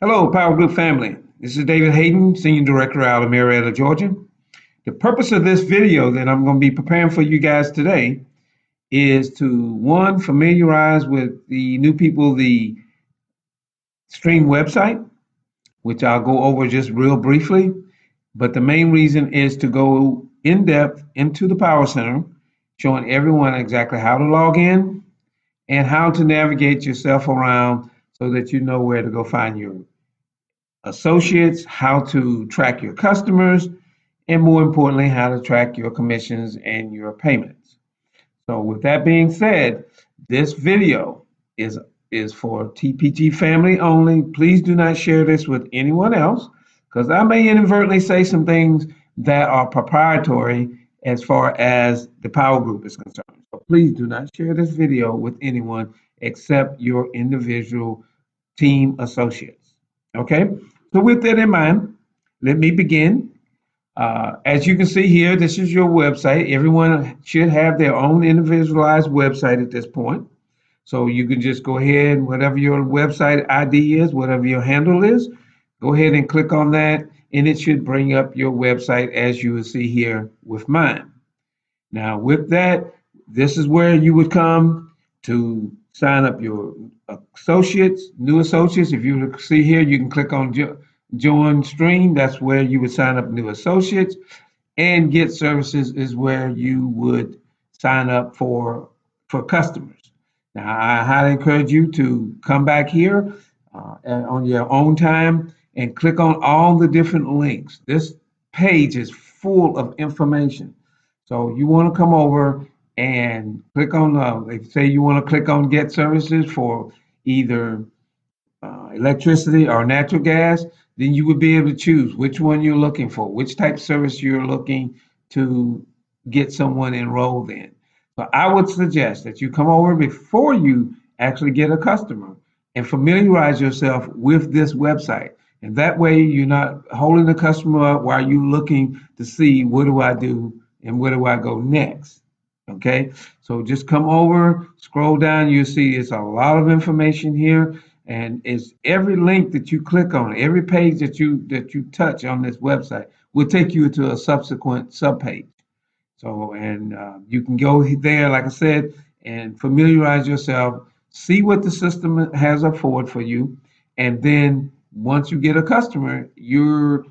Hello, Power Group family. This is David Hayden, Senior Director out of Marietta, Georgia. The purpose of this video that I'm going to be preparing for you guys today is to, one, familiarize with the new people the Stream website, which I'll go over just real briefly. But the main reason is to go in depth into the Power Center, showing everyone exactly how to log in and how to navigate yourself around so that you know where to go find your associates, how to track your customers, and more importantly, how to track your commissions and your payments. So with that being said, this video is for TPG family only. Please do not share this with anyone else because I may inadvertently say some things that are proprietary as far as the Power Group is concerned. So please do not share this video with anyone except your individual team associates. Okay? So with that in mind, let me begin. As you can see here, this is your website. Everyone should have their own individualized website at this point. So you can just go ahead, whatever your website ID is, whatever your handle is, go ahead and click on that, and it should bring up your website as you will see here with mine. Now with that, this is where you would come to sign up your associates, new associates. If you see here, you can click on join stream. That's where you would sign up new associates, and get services is where you would sign up for customers. Now I highly encourage you to come back here on your own time and click on all the different links. This page is full of information, so you want to come over and click on like say you want to click on get services for either electricity or natural gas, then you would be able to choose which one you're looking for, which type of service you're looking to get someone enrolled in. So I would suggest that you come over before you actually get a customer and familiarize yourself with this website. And that way you're not holding the customer up while you're looking to see what do I do and where do I go next. Okay, so just come over, scroll down, you'll see it's a lot of information here, and it's every link that you click on, every page that you touch on this website will take you to a subsequent subpage. So, and you can go there, like I said, and familiarize yourself, see what the system has afforded for you, and then once you get a customer, you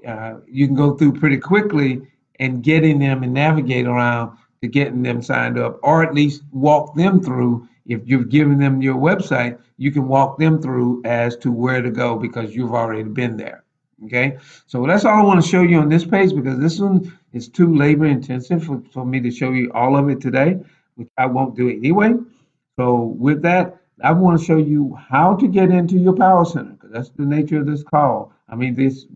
can go through pretty quickly and getting them and navigate around to getting them signed up, or at least walk them through. If you've given them your website, you can walk them through as to where to go because you've already been there. Okay, so that's all I want to show you on this page because this one is too labor intensive for me to show you all of it today, which I won't do anyway. So with that, I want to show you how to get into your Power Center because that's the nature of this call. I mean, this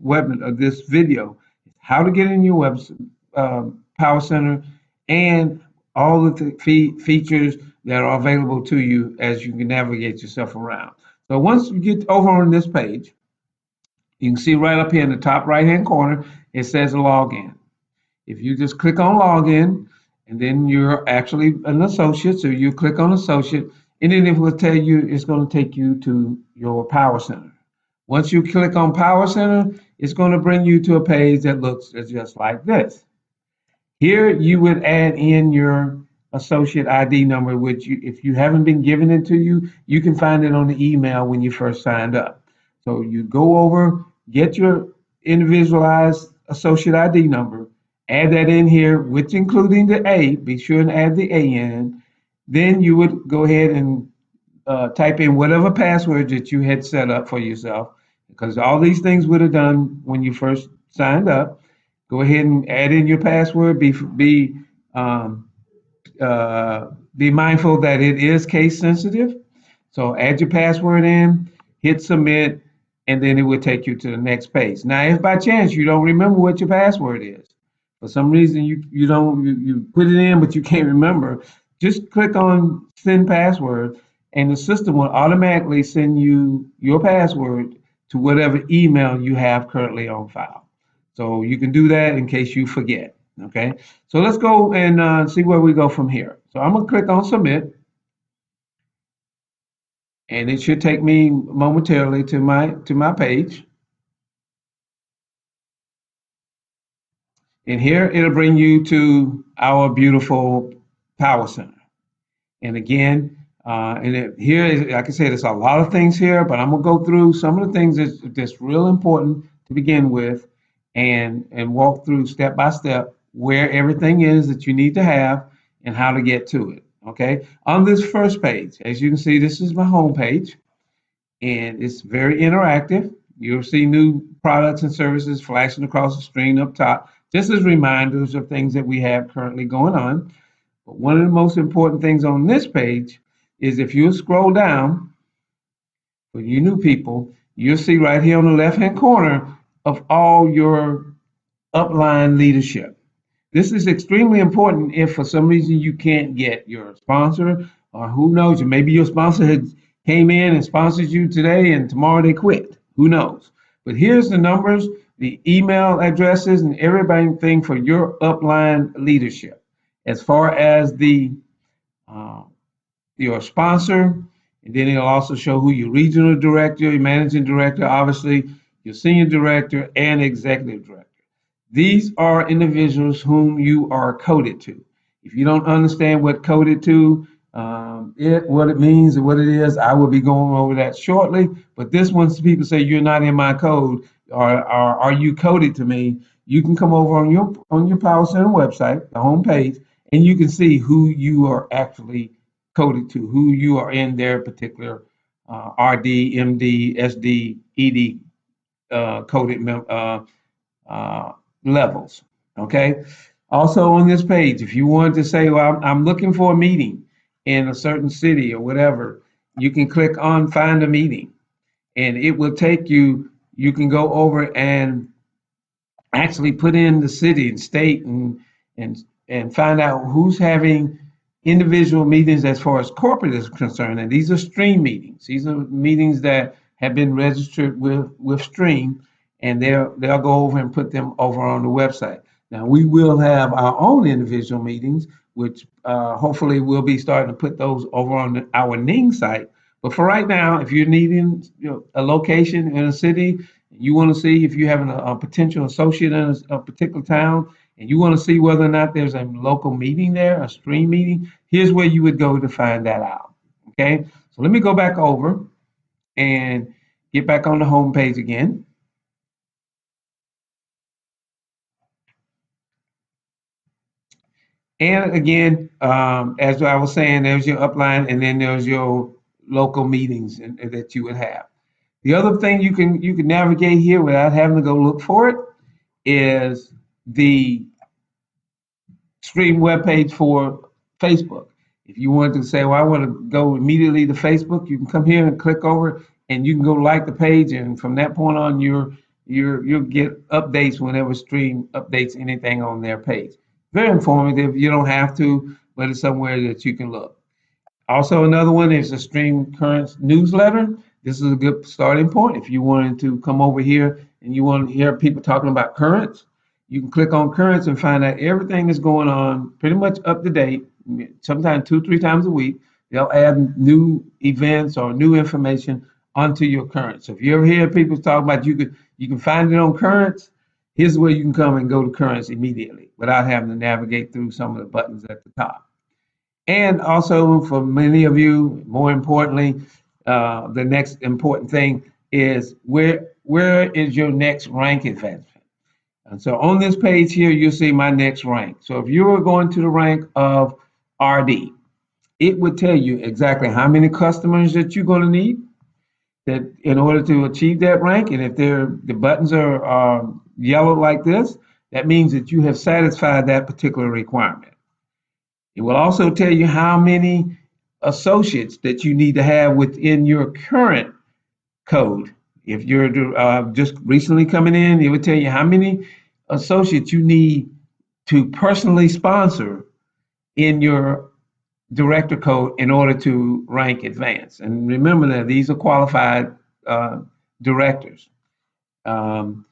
this video, how to get in your Power Center and all the features that are available to you as you can navigate yourself around. So once you get over on this page, you can see right up here in the top right hand corner, it says login. If you just click on login, and then you're actually an associate, so you click on associate, and then it will tell you it's going to take you to your Power Center. Once you click on Power Center, it's going to bring you to a page that looks just like this. Here you would add in your associate ID number, which if you haven't been given it to you, you can find it on the email when you first signed up. So you go over, get your individualized associate ID number, add that in here, which including the A, be sure and add the A in. Then you would go ahead and type in whatever password that you had set up for yourself, because all these things would have done when you first signed up. Go ahead and add in your password. Be mindful that it is case sensitive. So add your password in, hit submit, and then it will take you to the next page. Now, if by chance you don't remember what your password is, for some reason you put it in but you can't remember, just click on send password, and the system will automatically send you your password to whatever email you have currently on file. So you can do that in case you forget. Okay, so let's go and see where we go from here. So I'm going to click on submit. And it should take me momentarily to my page. And here it'll bring you to our beautiful Power Center. And again, here is, like I said, there's a lot of things here, but I'm gonna go through some of the things that's real important to begin with, and walk through step by step where everything is that you need to have and how to get to it. Okay. On this first page, as you can see, this is my home page, and it's very interactive. You'll see new products and services flashing across the screen up top, just as reminders of things that we have currently going on. But one of the most important things on this page is if you scroll down, for you new people, you'll see right here on the left-hand corner of all your upline leadership. This is extremely important if for some reason you can't get your sponsor, or who knows, maybe your sponsor had came in and sponsored you today and tomorrow they quit. Who knows? But here's the numbers, the email addresses, and everything for your upline leadership. As far as uh, your sponsor, and then it'll also show who your regional director, your managing director, obviously your senior director, and executive director. These are individuals whom you are coded to. If you don't understand what coded to, what it means and what it is, I will be going over that shortly. But this one, people say you're not in my code, or are you coded to me? You can come over on your Power Center website, the home page, and you can see who you are actually coded to, who you are in their particular RD, MD, SD, ED coded levels. Okay. Also on this page, if you want to say, well, I'm looking for a meeting in a certain city or whatever, you can click on find a meeting, and it will take you, you can go over and actually put in the city and state, and and find out who's having individual meetings as far as corporate is concerned. And these are stream meetings. These are meetings that have been registered with Stream, and they'll go over and put them over on the website. Now we will have our own individual meetings, which hopefully we'll be starting to put those over on our Ning site. But for right now, if you're needing, a location in a city, you want to see if you have a potential associate in a particular town, and you want to see whether or not there's a local meeting there, a stream meeting, here's where you would go to find that out. Okay, so let me go back over and get back on the home page again. And again, as I was saying, there's your upline, and then there's your local meetings that you would have. The other thing you can navigate here without having to go look for it is the stream webpage for Facebook. If you wanted to say, well, I want to go immediately to Facebook, you can come here and click over, and you can go like the page, and from that point on, you'll get updates whenever Stream updates anything on their page. Very informative. You don't have to, but it's somewhere that you can look. Also, another one is the Stream Currents newsletter. This is a good starting point. If you wanted to come over here and you want to hear people talking about currents, you can click on currents and find out everything that's going on, pretty much up to date. Sometimes 2, 3 times a week, they'll add new events or new information onto your currents. So if you ever hear people talk about you can find it on currents, here's where you can come and go to currents immediately without having to navigate through some of the buttons at the top. And also for many of you, more importantly, the next important thing is where is your next rank advancement? And so on this page here, you'll see my next rank. So if you were going to the rank of RD, it would tell you exactly how many customers that you're going to need that in order to achieve that rank. And if the buttons are yellow like this, that means that you have satisfied that particular requirement. It will also tell you how many associates that you need to have within your current code. If you're just recently coming in, it would tell you how many associates you need to personally sponsor in your director code in order to rank advanced. And remember that these are qualified directors. And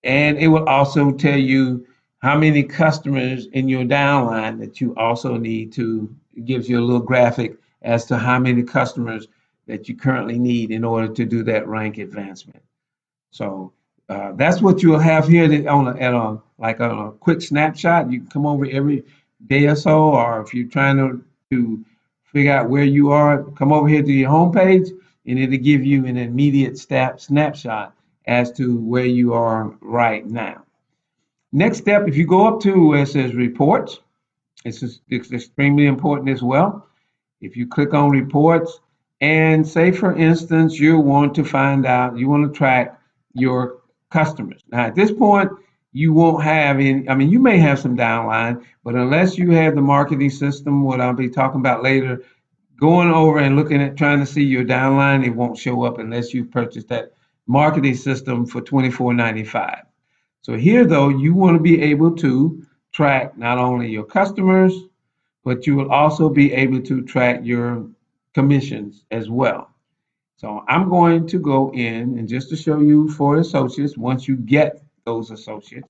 it will also tell you how many customers in your downline that you also need to, it gives you a little graphic as to how many customers that you currently need in order to do that rank advancement. So that's what you'll have here like on a quick snapshot. You can come over every day or so, or if you're trying to figure out where you are, come over here to your home page, and it'll give you an immediate snapshot as to where you are right now. Next step, if you go up to where it says reports, it's extremely important as well. If you click on reports, and say for instance, you want to track your customers. Now at this point, you won't have any, I mean, you may have some downline, but unless you have the marketing system, what I'll be talking about later, going over and looking at trying to see your downline, it won't show up unless you purchase that marketing system for $24.95. So here though, you want to be able to track not only your customers, but you will also be able to track your commissions as well. So I'm going to go in and just to show you for associates, once you get those associates,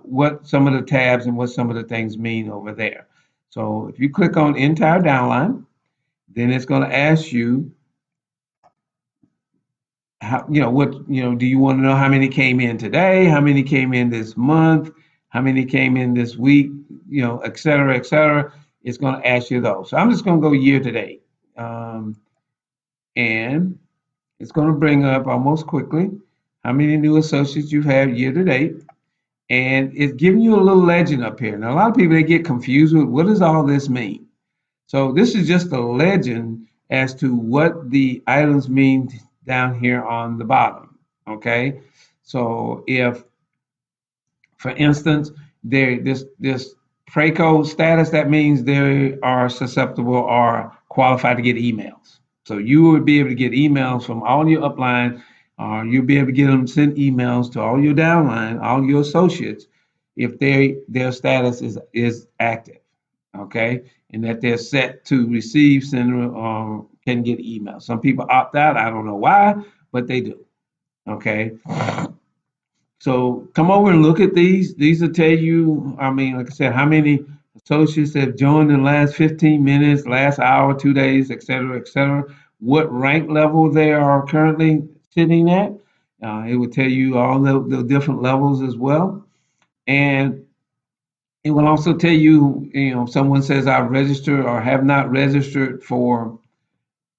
what some of the tabs and what some of the things mean over there. So if you click on entire downline, then it's going to ask you how, do you want to know how many came in today, how many came in this month, how many came in this week, et cetera, et cetera. It's going to ask you those. So I'm just going to go year to date. And it's going to bring up almost quickly how many new associates you have year to date. And it's giving you a little legend up here. Now, a lot of people, they get confused with what does all this mean? So this is just a legend as to what the items mean down here on the bottom, okay? So if, for instance, this Preco status, that means they are susceptible or qualified to get emails. So you would be able to get emails from all your upline, or you'll be able to get them send emails to all your downline, all your associates, if their status is active, okay, and that they're set to receive, send, or can get emails. Some people opt out. I don't know why, but they do. Okay. So come over and look at these. These will tell you, I mean, like I said, how many associates have joined in the last 15 minutes, last hour, 2 days, et cetera, what rank level they are currently sitting at. It will tell you all the different levels as well. And it will also tell you, if someone says I've registered or have not registered for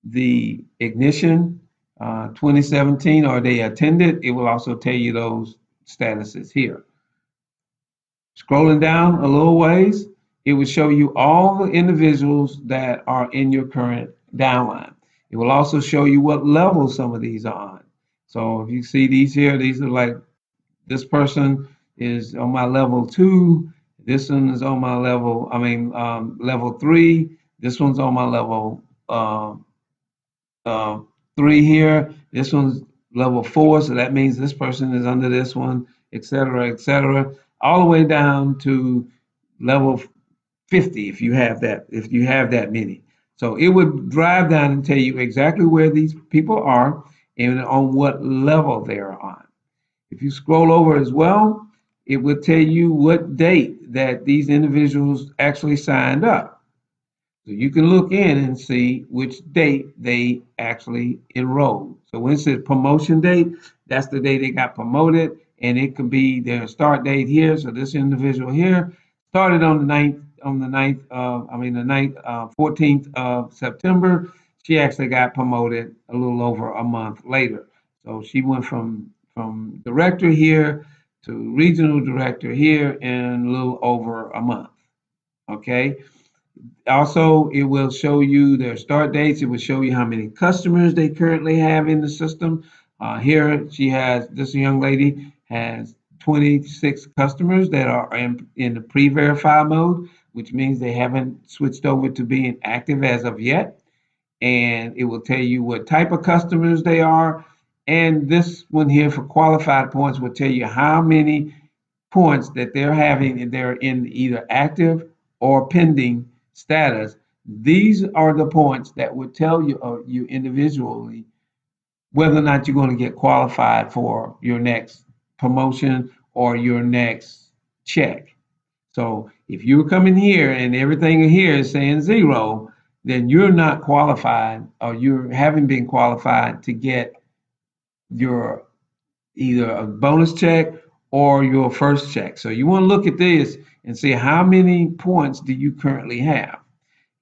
the Ignition 2017, or they attended, it will also tell you those statuses here. Scrolling down a little ways, it will show you all the individuals that are in your current downline. It will also show you what level some of these are on. So if you see these here, these are like, this person is on my level 2, this one is on my level, level 3, this one's on my level 3 here, this one's level 4, so that means this person is under this one, et cetera, all the way down to level 50 if you have that many. So it would drive down and tell you exactly where these people are and on what level they're on. If you scroll over as well, it will tell you what date that these individuals actually signed up. So you can look in and see which date they actually enrolled. So when it says promotion date, that's the day they got promoted, and it could be their start date here. So this individual here started on the 14th of September. She actually got promoted a little over a month later. So she went from director here to regional director here in a little over a month. Okay. Also, it will show you their start dates. It will show you how many customers they currently have in the system. Here, this young lady has 26 customers that are in the pre-verify mode, which means they haven't switched over to being active as of yet. And it will tell you what type of customers they are. And this one here for qualified points will tell you how many points that they're having, and they're in either active or pending status. These are the points that would tell you individually whether or not you're going to get qualified for your next promotion or your next check. So if you're coming here and everything here is saying 0, then you're not qualified, or you haven't been qualified to get your either a bonus check or your first check. So you want to look at this and see how many points do you currently have.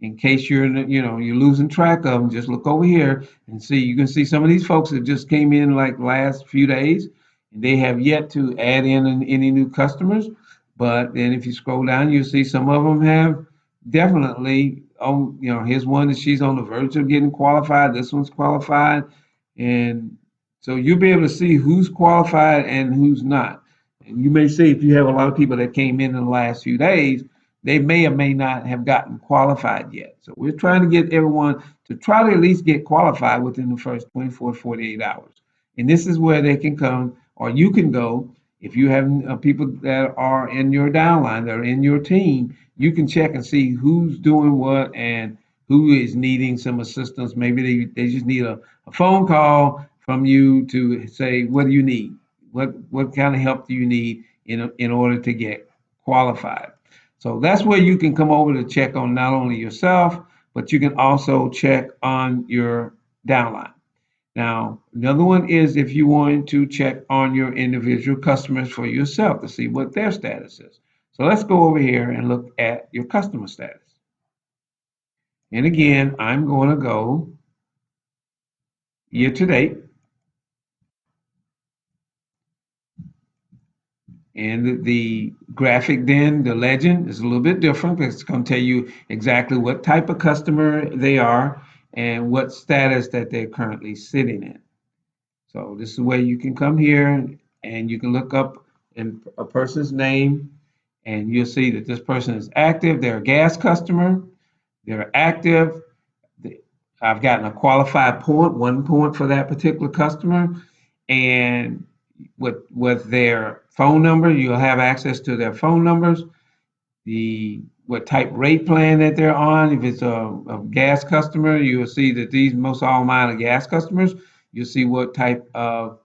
In case you're losing track of them, just look over here and see. You can see some of these folks that just came in like last few days, and they have yet to add in any new customers. But then if you scroll down, you'll see some of them have definitely. Here's one that she's on the verge of getting qualified. This one's qualified, and so you'll be able to see who's qualified and who's not. And you may see if you have a lot of people that came in the last few days, they may or may not have gotten qualified yet. So we're trying to get everyone to try to at least get qualified within the first 24 to 48 hours. And this is where they can come, or you can go, if you have people that are in your downline, that are in your team, you can check and see who's doing what and who is needing some assistance. Maybe they just need a phone call from you to say, what do you need? What kind of help do you need in order to get qualified? So that's where you can come over to check on not only yourself, but you can also check on your downline. Now, another one is if you want to check on your individual customers for yourself to see what their status is. So let's go over here and look at your customer status. And again, I'm going to go year to date. And the graphic then, the legend is a little bit different because it's going to tell you exactly what type of customer they are and what status that they're currently sitting in. So this is where you can come here and you can look up in a person's name and you'll see that this person is active. They're a gas customer. They're active. I've gotten a qualified point, 1 point for that particular customer. And with their phone number, you'll have access to their phone numbers, what type rate plan that they're on. If it's a gas customer, you'll see that most all mine are gas customers. You'll see what type of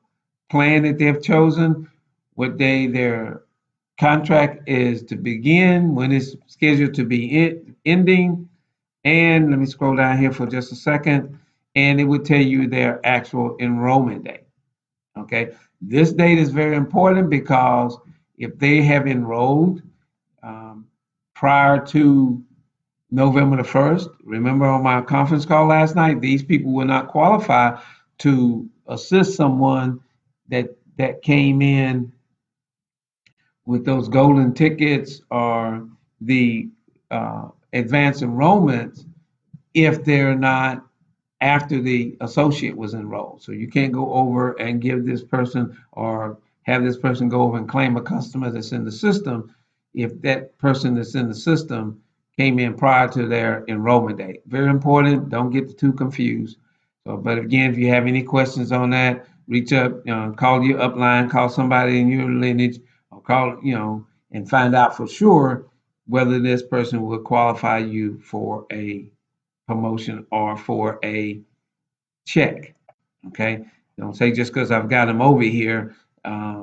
plan that they've chosen, what day their contract is to begin, when it's scheduled to be ending, and let me scroll down here for just a second, and it would tell you their actual enrollment date. Okay, this date is very important because if they have enrolled prior to November the 1st, remember on my conference call last night, these people will not qualify to assist someone that came in with those golden tickets or the advanced enrollments if they're not after the associate was enrolled. So you can't go over and give this person or have this person go over and claim a customer that's in the system if that person that's in the system came in prior to their enrollment date. Very important. Don't get too confused. So, but again, if you have any questions on that, reach up, call your upline, call somebody in your lineage, or call, and find out for sure whether this person will qualify you for a promotion or for a check. Okay, don't say just because I've got them over here,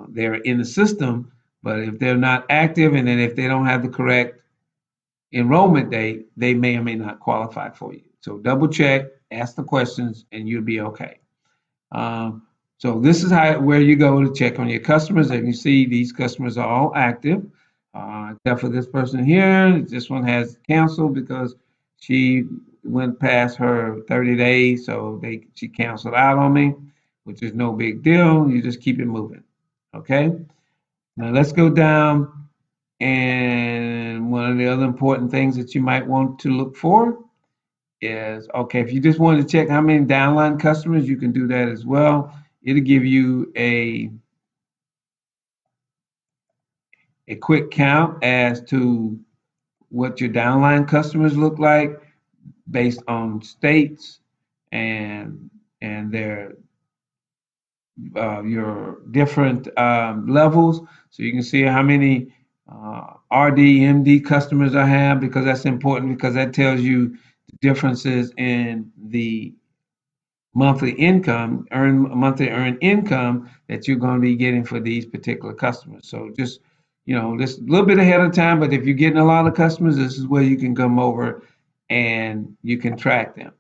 they're in the system, but if they're not active and then if they don't have the correct enrollment date, they may or may not qualify for you. So double check, ask the questions, and you'll be okay. So this is where you go to check on your customers. And you see these customers are all active, except for this person here. This one has canceled because she went past her 30 days, so she canceled out on me, which is no big deal. You just keep it moving. Okay. Now let's go down, and one of the other important things that you might want to look for is, okay, if you just wanted to check how many downline customers, you can do that as well. It'll give you a quick count as to what your downline customers look like based on states and their your different levels. So you can see how many RD, MD customers I have, because that's important, because that tells you the differences in the monthly monthly earned income that you're going to be getting for these particular customers. So just, just a little bit ahead of time, but if you're getting a lot of customers, this is where you can come over and you can track them.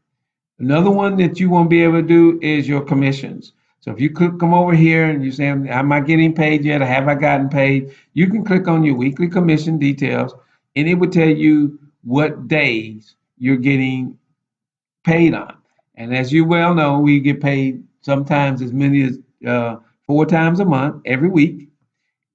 Another one that you won't be able to do is your commissions. So if you come over here and you say, am I getting paid yet, or have I gotten paid? You can click on your weekly commission details, and it would tell you what days you're getting paid on. And as you well know, we get paid sometimes as many as 4 times a month, every week,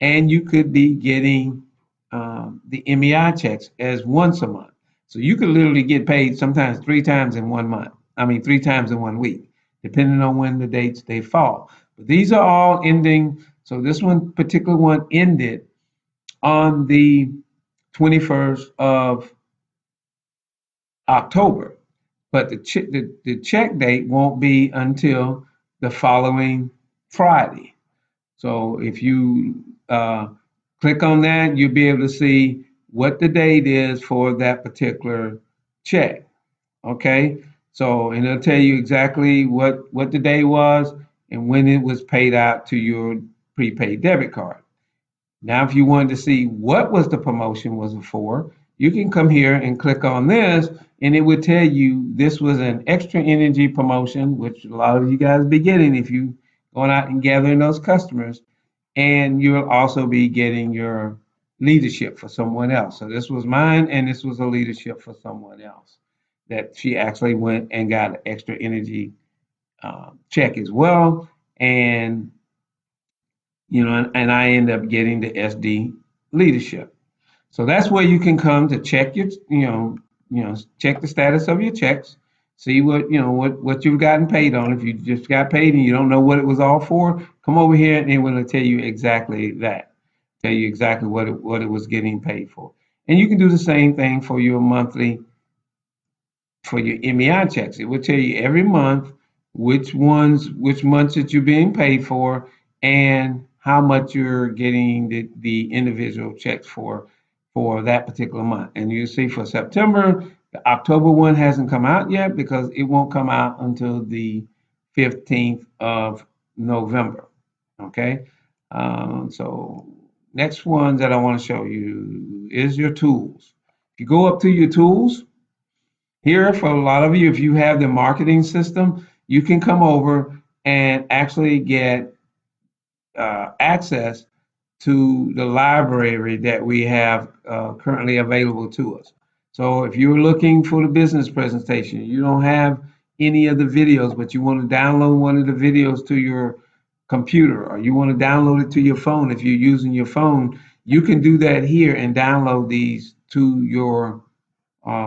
and you could be getting the MEI checks as once a month. So you could literally get paid sometimes 3 times in 1 month. I mean, 3 times in 1 week, depending on when the dates they fall. But these are all ending. So this one particular one ended on the 21st of October, but the check date won't be until the following Friday. So if you click on that, you'll be able to see what the date is for that particular check. Okay, so and it'll tell you exactly what the day was and when it was paid out to your prepaid debit card. Now, if you wanted to see what was the promotion was for, you can come here and click on this, and it would tell you this was an extra energy promotion, which a lot of you guys be getting if you going out and gathering those customers, and you'll also be getting your leadership for someone else. So this was mine, and this was a leadership for someone else that she actually went and got an extra energy check as well, and and I end up getting the SD leadership. So that's where you can come to check your, check the status of your checks, see what you've gotten paid on. If you just got paid and you don't know what it was all for, come over here and it will tell you exactly that. Tell you exactly what it was getting paid for. And you can do the same thing for your monthly, for your MEI checks. It will tell you every month which months that you're being paid for and how much you're getting the individual checks for that particular month. And you see for September, the October one hasn't come out yet because it won't come out until the 15th of November. Okay, so next one that I want to show you is your tools. If you go up to your tools, here for a lot of you, if you have the marketing system, you can come over and actually get access to the library that we have currently available to us. So if you're looking for the business presentation, you don't have any of the videos, but you want to download one of the videos to your computer, or you want to download it to your phone if you're using your phone, you can do that here and download these to your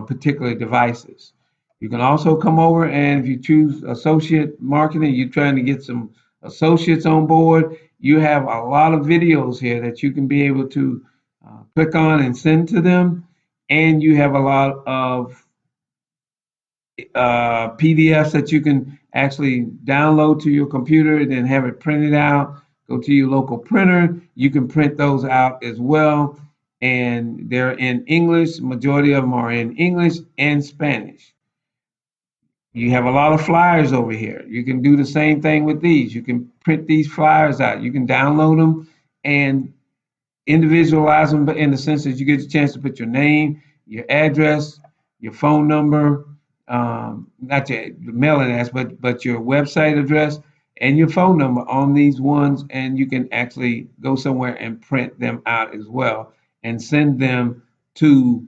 particular devices. You can also come over, and if you choose associate marketing, you're trying to get some associates on board, you have a lot of videos here that you can be able to click on and send to them. And you have a lot of PDFs that you can actually download to your computer and then have it printed out. Go to your local printer. You can print those out as well. And they're in English. Majority of them are in English and Spanish. You have a lot of flyers over here. You can do the same thing with these. You can print these flyers out. You can download them and individualize them in the sense that you get a chance to put your name, your address, your phone number, not your mailing address, but your website address and your phone number on these ones, and you can actually go somewhere and print them out as well and send them to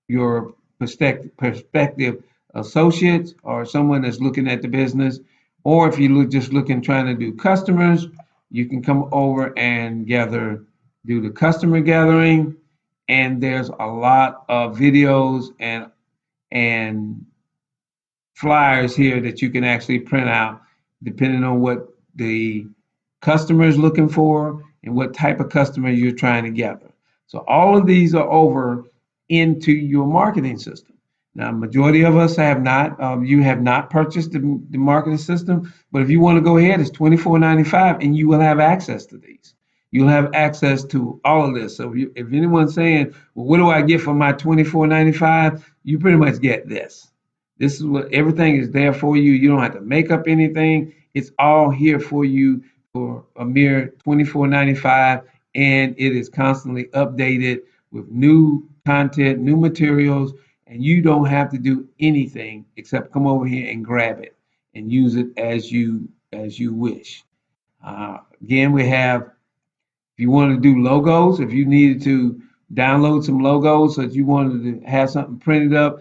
your prospective associates or someone that's looking at the business. Or if you look just looking trying to do customers, you can come over and do the customer gathering, and there's a lot of videos and flyers here that you can actually print out depending on what the customer is looking for and what type of customer you're trying to gather. So all of these are over into your marketing system. Now, majority of us have not, you have not purchased the marketing system, but if you want to go ahead, it's $24.95 and you will have access to these. You'll have access to all of this. So if anyone's saying, well, what do I get for my $24.95? You pretty much get this. This is what everything is there for you. You don't have to make up anything. It's all here for you for a mere $24.95, and it is constantly updated with new content, new materials, and you don't have to do anything except come over here and grab it and use it as you wish. Again, we have, if you want to do logos, if you needed to download some logos, so that you wanted to have something printed up,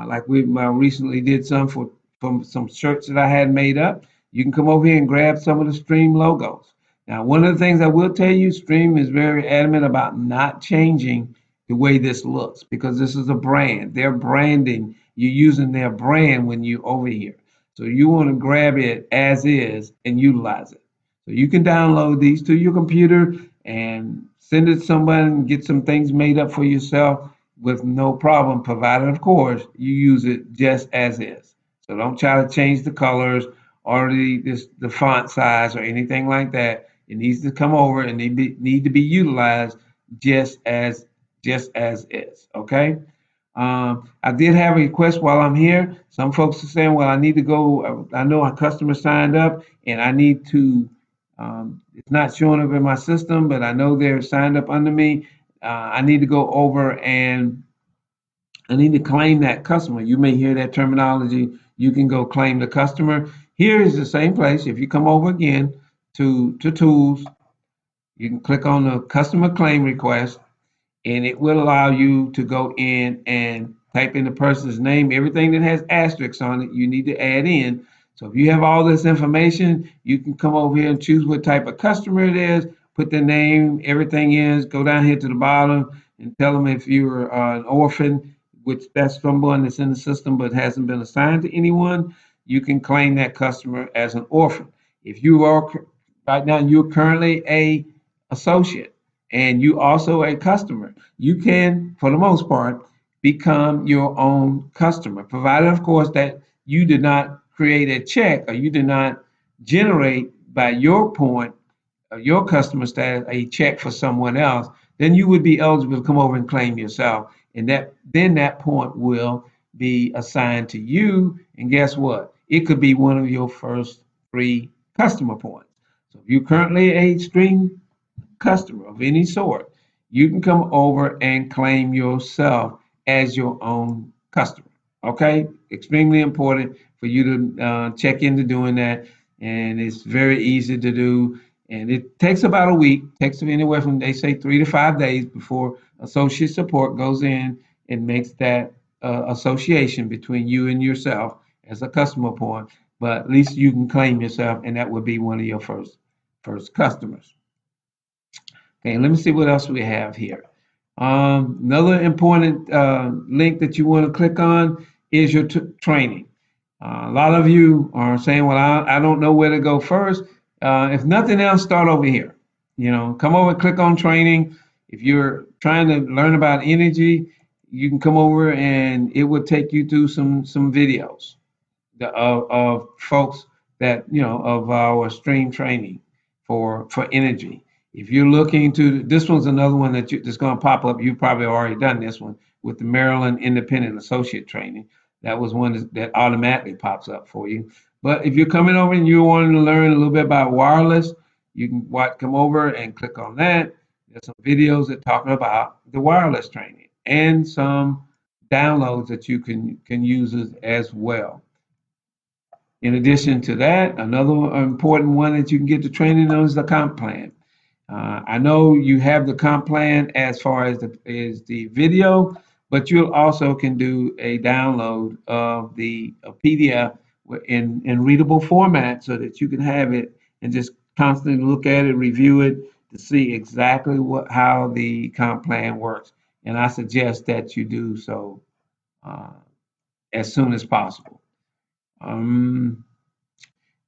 like we recently did some for from some shirts that I had made up, you can come over here and grab some of the Stream logos. Now, one of the things I will tell you, Stream is very adamant about not changing the way this looks, because this is a brand. They're branding. You're using their brand when you're over here. So you want to grab it as is and utilize it. So you can download these to your computer and send it to somebody and get some things made up for yourself with no problem, provided, of course, you use it just as is. So don't try to change the colors or the font size or anything like that. It needs to come over and need to be utilized just as just as is. Okay. I did have a request while I'm here. Some folks are saying, well, I need to go. I know a customer signed up and I need to, it's not showing up in my system, but I know they're signed up under me. I need to go over and I need to claim that customer. You may hear that terminology. You can go claim the customer. Here is the same place. If you come over again to tools, you can click on the customer claim request, and it will allow you to go in and type in the person's name. Everything that has asterisks on it, you need to add in. So if you have all this information, you can come over here and choose what type of customer it is, put the name, everything is, go down here to the bottom and tell them if you're an orphan, which that's someone that's in the system but hasn't been assigned to anyone, you can claim that customer as an orphan. If you are right now, you're currently a associate and you also a customer, you can, for the most part, become your own customer, provided, of course, that you did not create a check or you did not generate by your point of your customer status a check for someone else, then you would be eligible to come over and claim yourself. And that point will be assigned to you. And guess what? It could be one of your first 3 customer points. So if you're currently a Stream customer of any sort, you can come over and claim yourself as your own customer. Okay, extremely important for you to check into doing that, and it's very easy to do. And it takes about a week, takes anywhere from, they say, 3 to 5 days before associate support goes in and makes that association between you and yourself as a customer point. But at least you can claim yourself, and that would be one of your first customers. Okay, let me see what else we have here. Another important link that you want to click on is your training. A lot of you are saying, well, I don't know where to go first. If nothing else, start over here. You know, come over and click on training. If you're trying to learn about energy, you can come over and it will take you through some videos of folks that, you know, of our stream training for energy. If you're looking to, this one's another one that's going to pop up. You've probably already done this one with the Maryland Independent Associate Training. That was one that automatically pops up for you. But if you're coming over and you're wanting to learn a little bit about wireless, you can come over and click on that. There's some videos that talk about the wireless training and some downloads that you can use as well. In addition to that, another important one that you can get the training on is the comp plan. I know you have the comp plan as far as the video, but you also can do a download of the PDF in readable format so that you can have it and just constantly look at it, review it to see exactly how the comp plan works. And I suggest that you do so as soon as possible.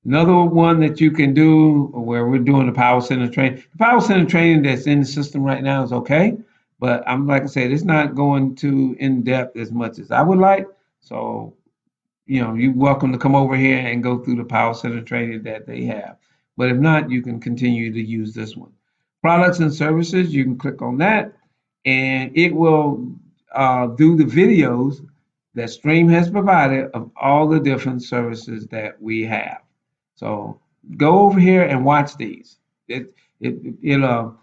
Another one that you can do where we're doing the Power Center training. The Power Center training that's in the system right now is okay, but I'm like I said, it's not going too in depth as much as I would like. So, you know, you're welcome to come over here and go through the Power Center training that they have. But if not, you can continue to use this one. Products and services, you can click on that, and it will do the videos that Stream has provided of all the different services that we have. So go over here and watch these. It'll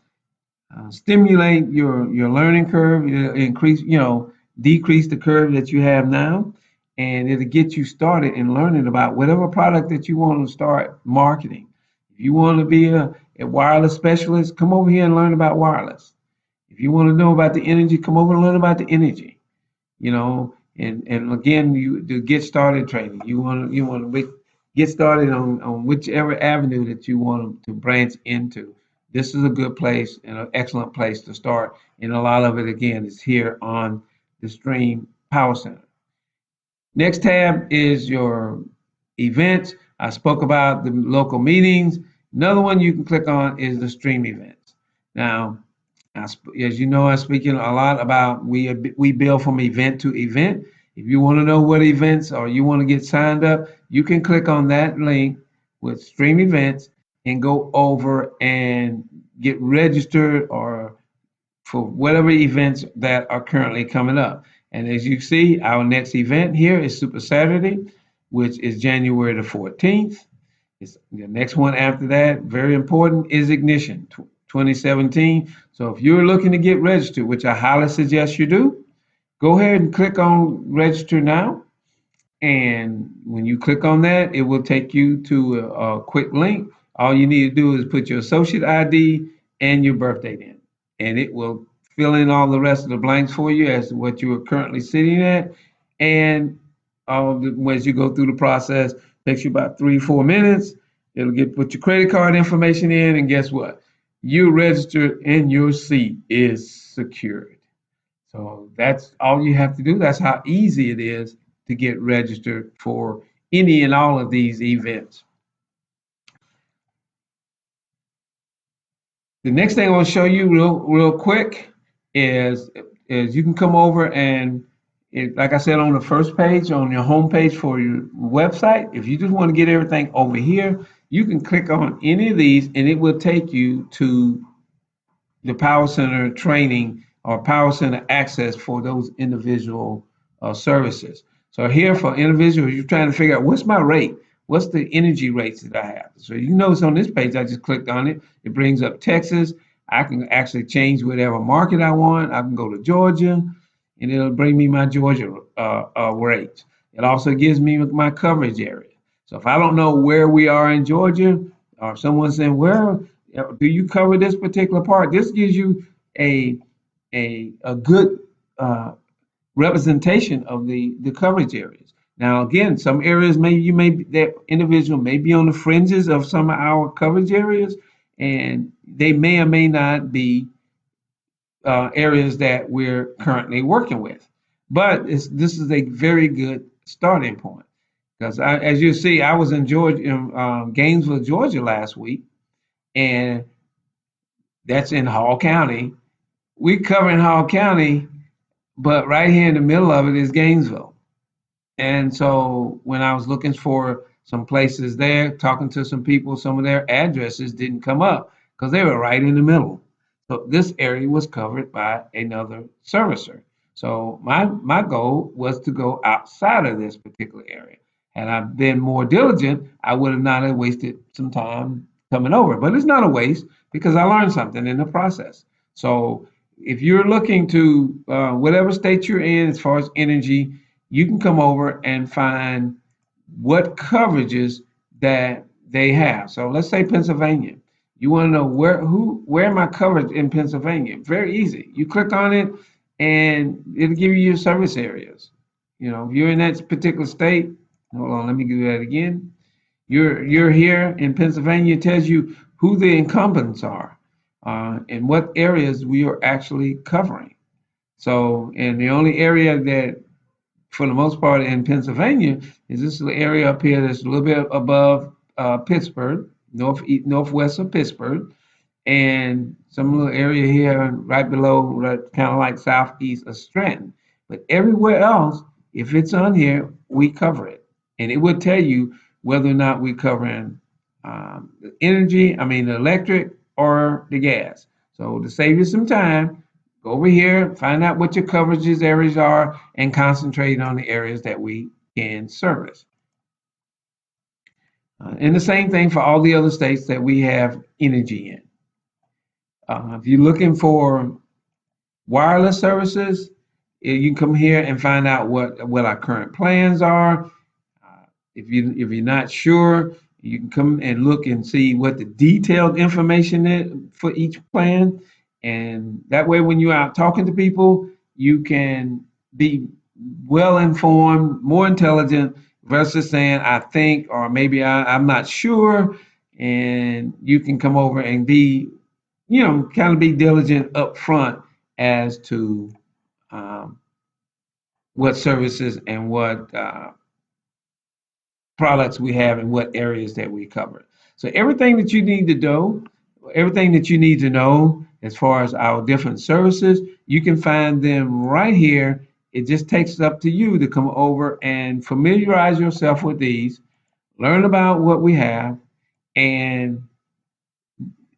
stimulate your learning curve. It'll increase, you know, decrease the curve that you have now, and it'll get you started in learning about whatever product that you want to start marketing. If you want to be a wireless specialist, come over here and learn about wireless. If you want to know about the energy, come over and learn about the energy. And again, you to get started training. You want to get started on whichever avenue that you want to branch into. This is a good place and an excellent place to start. And a lot of it again is here on the Stream Power Center. Next tab is your events. I spoke about the local meetings. Another one you can click on is the stream events. Now, as you know, I'm speaking a lot about we build from event to event. If you want to know what events or you want to get signed up, you can click on that link with stream events and go over and get registered or for whatever events that are currently coming up. And as you see, our next event here is Super Saturday, which is January the 14th. It's the next one after that, very important, is Ignition 2017. So if you're looking to get registered, which I highly suggest you do, go ahead and click on register now. And when you click on that, it will take you to a quick link. All you need to do is put your associate ID and your birth date in, and it will fill in all the rest of the blanks for you as to what you are currently sitting at. And as you go through the process, takes you about 3-4 minutes. It'll put your credit card information in, and guess what? You're registered and your seat is secured. So that's all you have to do. That's how easy it is to get registered for any and all of these events. The next thing I want to show you real quick is you can come over and like I said on the first page on your home page for your website, if you just want to get everything over here, you can click on any of these and it will take you to the Power Center training or Power Center access for those individual services. So here for individuals, you're trying to figure out what's my rate? What's the energy rates that I have? So you notice on this page, I just clicked on it. It brings up Texas. I can actually change whatever market I want. I can go to Georgia, and it'll bring me my Georgia rates. It also gives me my coverage area. So if I don't know where we are in Georgia, or if someone's saying, where do you cover this particular part? This gives you a good representation of the coverage areas. Now, again, some areas that individual may be on the fringes of some of our coverage areas, and they may or may not be areas that we're currently working with. But this is a very good starting point because, as you see, I was in Gainesville, Georgia last week, and that's in Hall County. We cover in Hall County, but right here in the middle of it is Gainesville. And so when I was looking for some places there, talking to some people, some of their addresses didn't come up because they were right in the middle. So this area was covered by another servicer. So my goal was to go outside of this particular area. Had I been more diligent, I would have not have wasted some time coming over. But it's not a waste because I learned something in the process. So if you're looking to whatever state you're in as far as energy, you can come over and find what coverages that they have. So let's say Pennsylvania. You want to know where my coverage in Pennsylvania? Very easy. You click on it and it'll give you your service areas. If you're in that particular state, hold on, let me do that again. You're here in Pennsylvania, it tells you who the incumbents are and what areas we are actually covering. So, and the only area that for the most part in Pennsylvania is this area up here that's a little bit above Pittsburgh, northwest of Pittsburgh, and some little area here right below, kind of like southeast of Stratton. But everywhere else, if it's on here, we cover it. And it will tell you whether or not we're covering the the electric or the gas. So to save you some time, go over here, find out what your coverages areas are, and concentrate on the areas that we can service. And the same thing for all the other states that we have energy in. If you're looking for wireless services, You can come here and find out what our current plans are. If you're not sure, you can come and look and see what the detailed information is for each plan, and that way, when you're out talking to people, you can be well informed, more intelligent, versus saying I think or maybe I'm not sure, and you can come over and be, kind of be diligent up front as to um, what services and what products we have and what areas that we cover. So everything that you need to know, everything that you need to know as far as our different services, you can find them right here. It just takes it up to you to come over and familiarize yourself with these, learn about what we have, and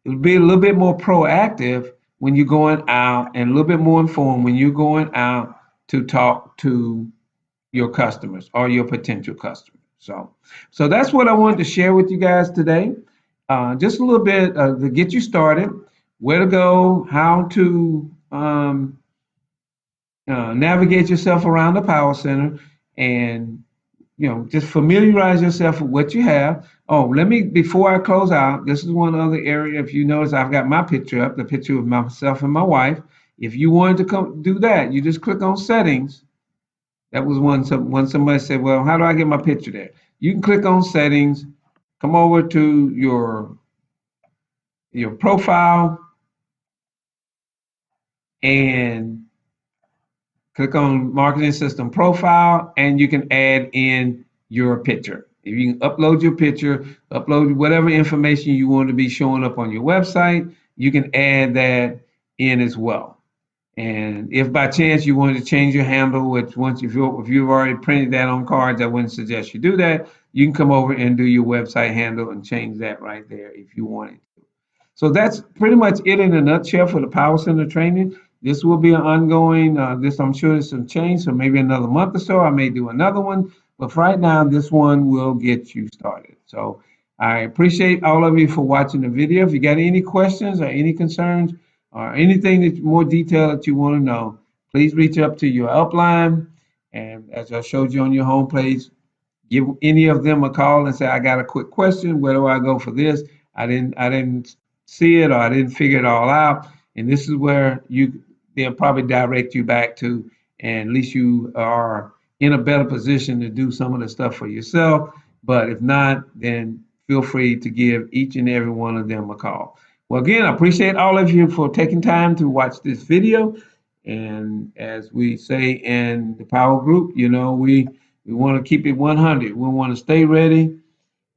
it'll be a little bit more proactive when you're going out and a little bit more informed when you're going out to talk to your customers or your potential customers. So that's what I wanted to share with you guys today. Just a little bit to get you started, where to go, how to navigate yourself around the power center, and just familiarize yourself with what you have. Oh, let me, before I close out, this is one other area. If you notice, I've got my picture up, the picture of myself and my wife. If you wanted to come do that, you just click on settings. That was when somebody said, well, how do I get my picture there? You can click on settings, come over to your profile, and click on marketing system profile, and you can add in your picture. If you can upload your picture, upload whatever information you want to be showing up on your website, you can add that in as well. And if by chance you wanted to change your handle, which once if you've already printed that on cards, I wouldn't suggest you do that. You can come over and do your website handle and change that right there if you wanted. So that's pretty much it in a nutshell for the Power Center training. This will be an ongoing, I'm sure there's some change, so maybe another month or so, I may do another one. But for right now, this one will get you started. So I appreciate all of you for watching the video. If you got any questions or any concerns or anything that more detail that you want to know, please reach up to your upline. And as I showed you on your home page, give any of them a call and say, I got a quick question. Where do I go for this? I didn't see it or I didn't figure it all out. And this is where they'll probably direct you back to, and at least you are in a better position to do some of the stuff for yourself. But if not, then feel free to give each and every one of them a call. Well, again, I appreciate all of you for taking time to watch this video. And as we say in the Power Group, we want to keep it 100. We want to stay ready,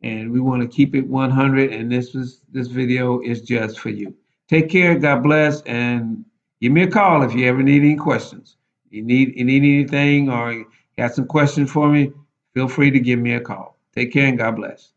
and we want to keep it 100. And this video is just for you. Take care. God bless, and give me a call if you ever need any questions. You need anything or got some questions for me, feel free to give me a call. Take care and God bless.